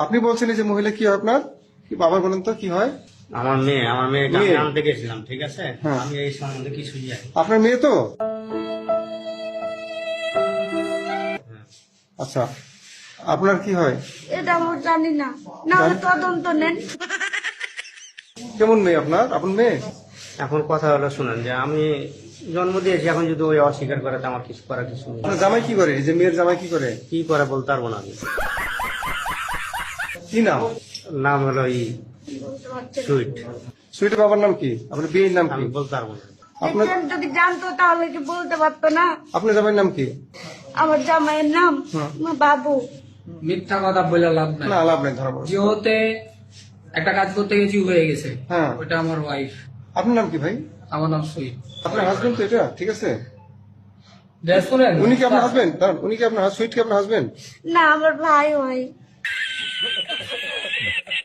আপনি বলছেন এই যে মহিলা কি হয় আপনার, কি বাবা বলেন তো কি হয়? আমার মেয়েকে আমি মেয়ে? আনতে গেছিলাম, ঠিক আছে? হ্যাঁ। আমি এই সম্বন্ধে কিছু জানি। আপনার মেয়ে তো? আচ্ছা, আপনার কি হয়? এটা আমার জানি না, না হলে তদন্ত নেন। কেমন মেয়ে আপনার? আপনার মেয়ে? এখন কথা হলো শুনেন, যে আমি জন্ম দিয়েছি, এখন যদি ওই অস্বীকার করে তো আমার কিছু করার কিছু নেই। আপনার জামাই কি করে? এই যে মেয়ের জামাই কি করে? কি করে বলতে পারবো না আমি। কি নাম? নাম হলো সুইট। সুইটের বাবার নাম কি? আপনার বিয়ের নাম কি? আমি বলতে পারবো না। আপনার দেখছেন, যদি জানতো তাহলে কি বলতে পারতো না? আপনার জামাইয়ের নাম কি? আমার জামাইয়ের নাম হ্যাঁ। আমার বাবু। মিথ্যা কথা বলে লাভ নাই। না, লাভ নেই, ধরা পড়ে। জিওতে একটা কাজ করতে গেছি, হয়ে গেছে। হ্যাঁ। ওটা আমার ওয়াইফ। আপনার নাম কি ভাই? আমার নাম সুইট। আপনার হাজবেন্ড তো এটা, ঠিক আছে? শুনেন, উনি কি আপনার হাজবেন্ড? দাঁড়ান, উনি কি আপনার সুইট কি আপনার হাজবেন্ড? না, আমার ভাই হয়।